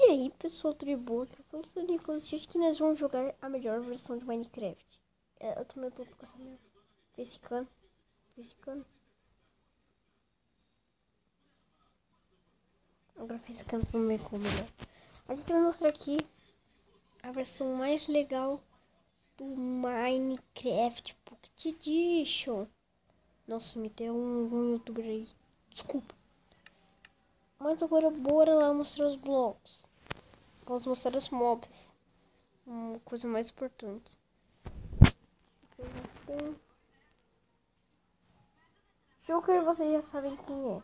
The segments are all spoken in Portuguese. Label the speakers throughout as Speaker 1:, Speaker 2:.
Speaker 1: E aí, pessoal, tudo bom? Aqui eu sou o Nicolas. Hoje que nós vamos jogar a melhor versão de Minecraft. Eu também tô com essa minha facecam. Agora facecam foi meio melhor. A gente vai mostrar aqui a versão mais legal do Minecraft Pocket Edition. Nossa, me deu um youtuber aí. Desculpa. Mas agora bora lá mostrar os blocos. Vamos mostrar os mobs. Uma coisa mais importante. Joker, vocês já sabem quem é.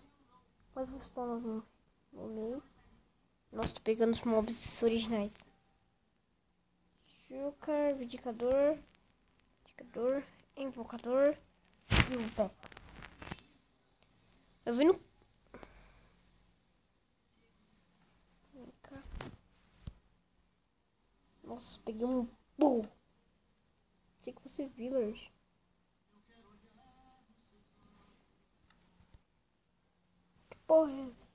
Speaker 1: Mas vou spawnar no meio. Nossa, tô pegando os mobs originais. Joker, Vindicador, Invocador e o Vex. Eu vi no... Nossa, peguei um bull. Sei que você é village. Que porra é essa?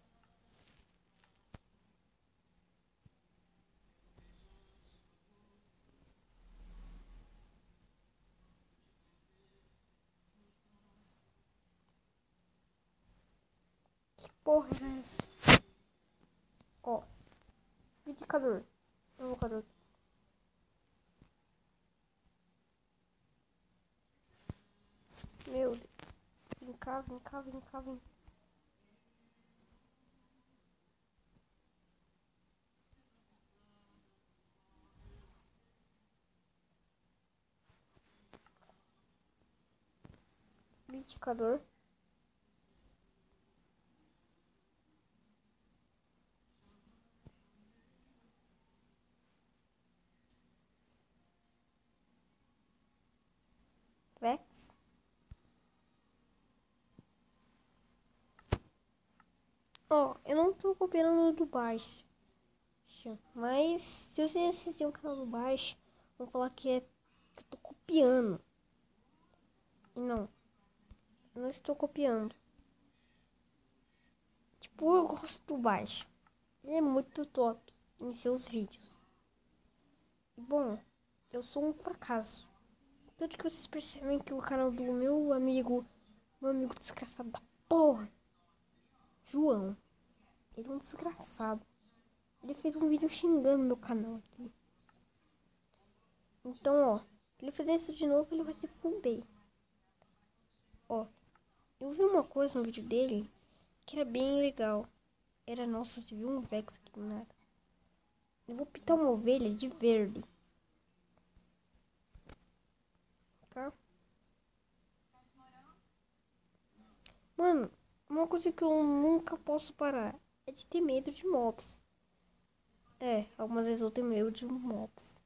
Speaker 1: Que porra é essa? Ó. Vindicador. Invocador. Meu Deus. Vem cá. Vindicador. Vex. Ó, eu não tô copiando do baixo. Mas se vocês assistirem o canal do baixo, vão falar que que eu tô copiando. E não. Eu não estou copiando. Tipo, eu gosto do baixo. Ele é muito top em seus vídeos. E bom, eu sou um fracasso. Tanto que vocês percebem que o canal do meu amigo desgraçado da porra, João, ele é um desgraçado. Ele fez um vídeo xingando meu canal aqui. Então, ó, se ele fizer isso de novo, ele vai se fuder. Ó, eu vi uma coisa no vídeo dele que era bem legal. Era, nossa, eu vi um Vex aqui do nada. Eu vou pintar uma ovelha de verde. Tá? Mano, uma coisa que eu nunca posso parar é de ter medo de mobs. É, algumas vezes eu tenho medo de mobs.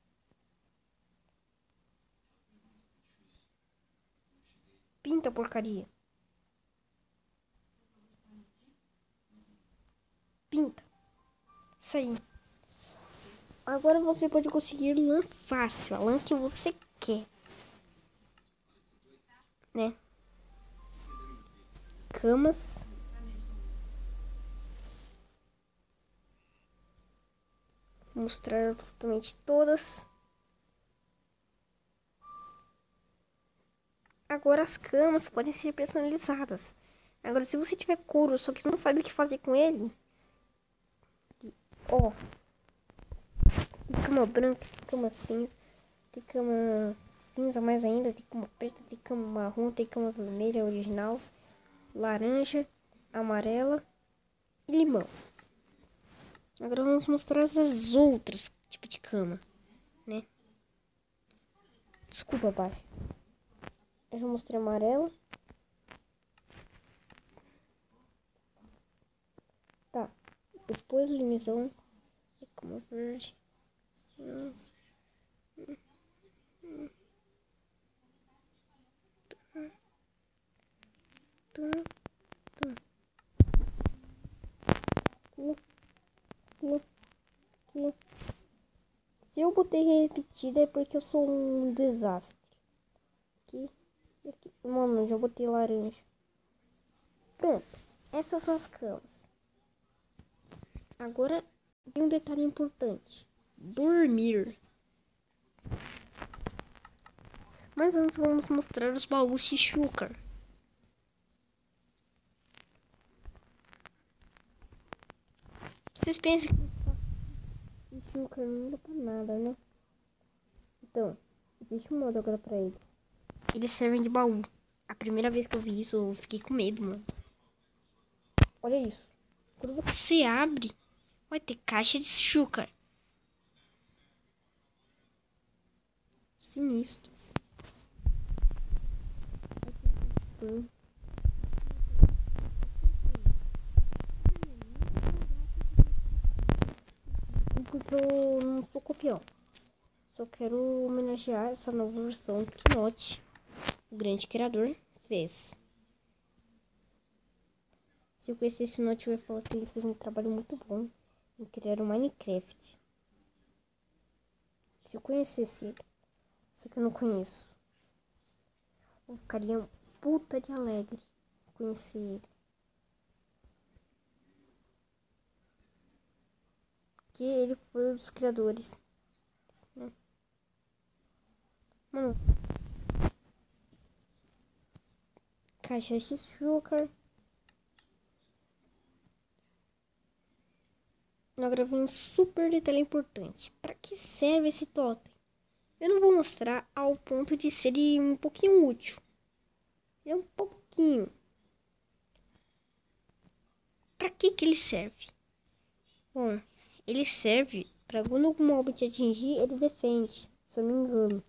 Speaker 1: Pinta porcaria. Pinta. Isso aí. Agora você pode conseguir lã fácil, a lã que você quer. Né? Camas. Vou mostrar absolutamente todas. Agora as camas podem ser personalizadas. Agora, se você tiver couro, só que não sabe o que fazer com ele, ó, tem cama branca, tem cama cinza, tem cama cinza mais ainda, tem cama preta, tem cama marrom, tem cama vermelha original, laranja, amarela e limão. Agora vamos mostrar as outras tipos de cama, né? Desculpa, pai. Eu já mostrei amarela. Tá. Depois limizão e cama verde. Se eu botei repetida é porque eu sou um desastre. Aqui. Mano, já botei laranja. Pronto. Essas são as camas. Agora Tem um detalhe importante. Dormir. Mas antes vamos mostrar os baús de Shulker. Vocês pensam que Shulker não dá pra nada, né? Então, existe um modo agora pra ele. Eles servem de baú. A primeira vez que eu vi isso, eu fiquei com medo, mano. Olha isso. Quando você abre, vai ter caixa de Shulker. Sinistro. Porque eu não sou copião. Só quero homenagear essa nova versão que Note, o grande criador, fez. Se eu conhecesse o Note, eu ia falar que ele fez um trabalho muito bom em criar o Minecraft. Se eu conhecesse ele. Só que eu não conheço. Eu ficaria puta de alegre conhecer ele. Que ele foi um dos criadores. Né? Mano. Caixa de açúcar. Eu gravei um super detalhe importante. Para que serve esse totem? Eu não vou mostrar ao ponto de ser um pouquinho útil. É um pouquinho. Para que ele serve? Bom, ele serve para quando algum mob te atingir, ele defende, se eu não me engano.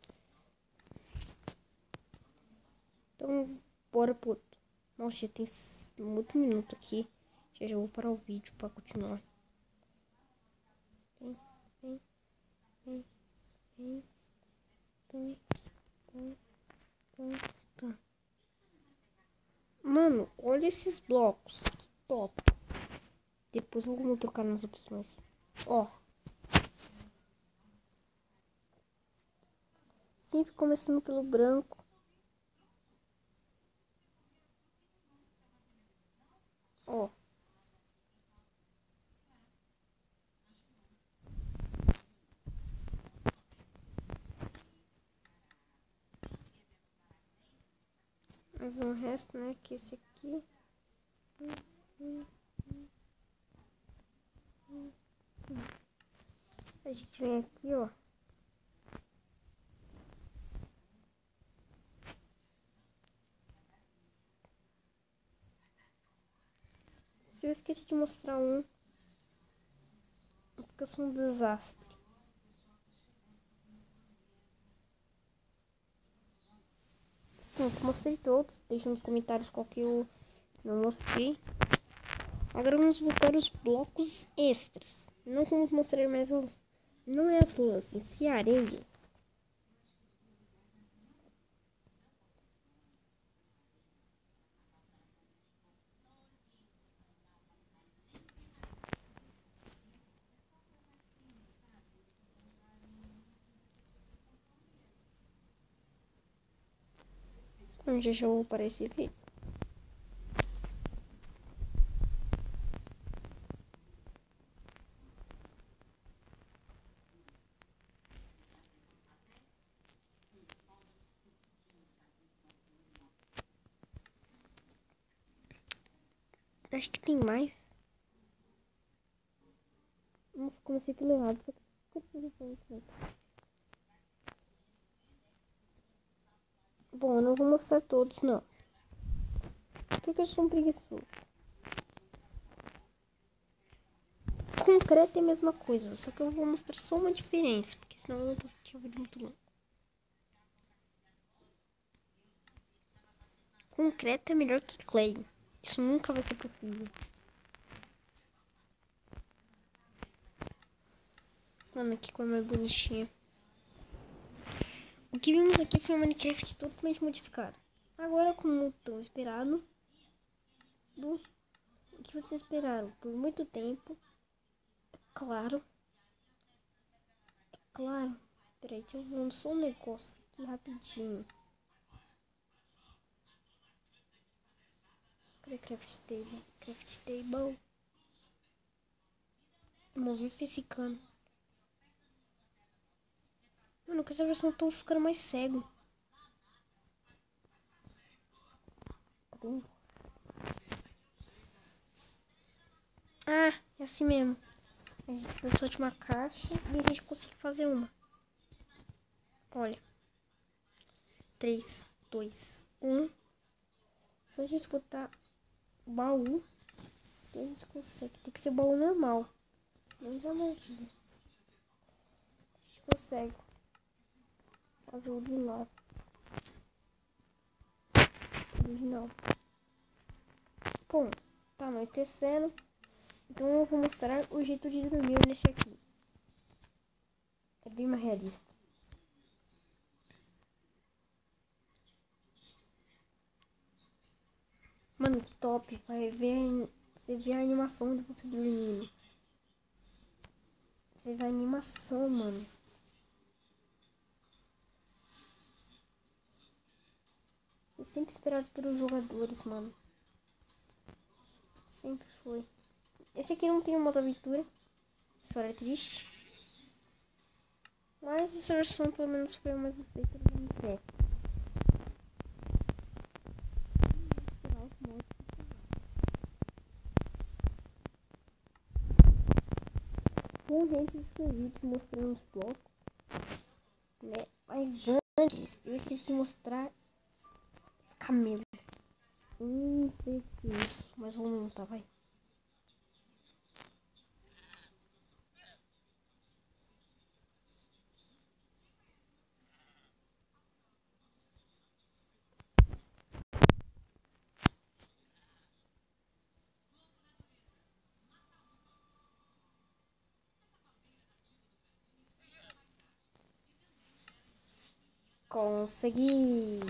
Speaker 1: Então, bora pro outro. Nossa, já tem muito minuto aqui. Já vou parar o vídeo para continuar. Vem, vem, vem, vem, vem, vem, vem, tá. Mano, olha esses blocos. Que top. Depois eu vou trocar nas opções. Ó. Sempre começando pelo branco. Ó. Mas o resto, né? Que esse aqui. A gente vem aqui, ó. Eu esqueci de mostrar um. Porque eu sou um desastre. Pronto, mostrei todos. Deixa nos comentários qual que eu não mostrei. Agora vamos voltar os blocos extras. Não vamos mostrar mais as... Não é as lãs, e sim areias. Já vou para esse vídeo. Acho que tem mais. Nossa, comecei pelo errado. Bom, eu não vou mostrar todos, não. Porque eu sou um preguiçoso. Concreto é a mesma coisa, só que eu vou mostrar só uma diferença, porque senão eu tinha vídeo muito longo. Concreto é melhor que clay. Isso nunca vai ser possível. Mano, que cor mais bonitinha. O que vimos aqui foi um Minecraft totalmente modificado. Agora, como tão esperado, o que vocês esperaram por muito tempo, é claro. Peraí, deixa eu ver só um negócio aqui rapidinho. Cadê craft table? mover fisicando. Mano, com essa versão eu tô ficando mais cego. Ah, é assim mesmo. A gente fez a última caixa e a gente conseguiu fazer uma. Olha. 3, 2, 1. Se a gente botar baú, a gente consegue. Tem que ser baú normal. Não de armadilha. A gente consegue fazer o de lá. Original. Bom, tá anoitecendo. Então eu vou mostrar o jeito de dormir nesse aqui. É bem mais realista. Mano, que top. Vai ver, você vê a animação de você dormindo. Você vê a animação, mano. Eu sempre esperado pelos jogadores, mano. Sempre foi. Esse aqui não tem um modo aventura. História triste. Mas essa versão pelo menos foi a mais aceita do Minecraft. Com gente de vídeo mostrando os blocos, né? Mas antes eu esqueci de mostrar camelo. Sei que é isso, mas vamos montar, vai. Consegui!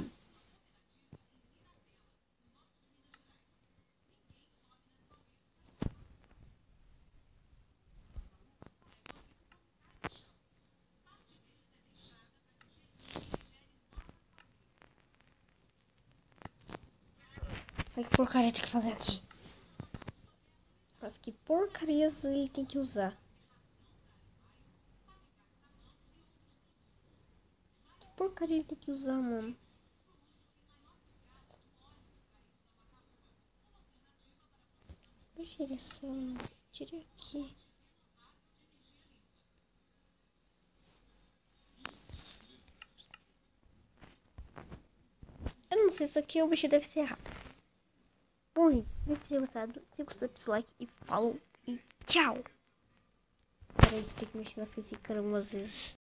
Speaker 1: Ai, que porcaria tem que fazer aqui? Mas que porcarias ele tem que usar? Que porcaria ele tem que usar, mano? Direção. Tire aqui. Eu não sei, isso aqui o bicho deve ser errado. Bom, gente, se você gostado, se gostou, deixa o like e falou e tchau. Peraí, tem que mexer na física algumas vezes.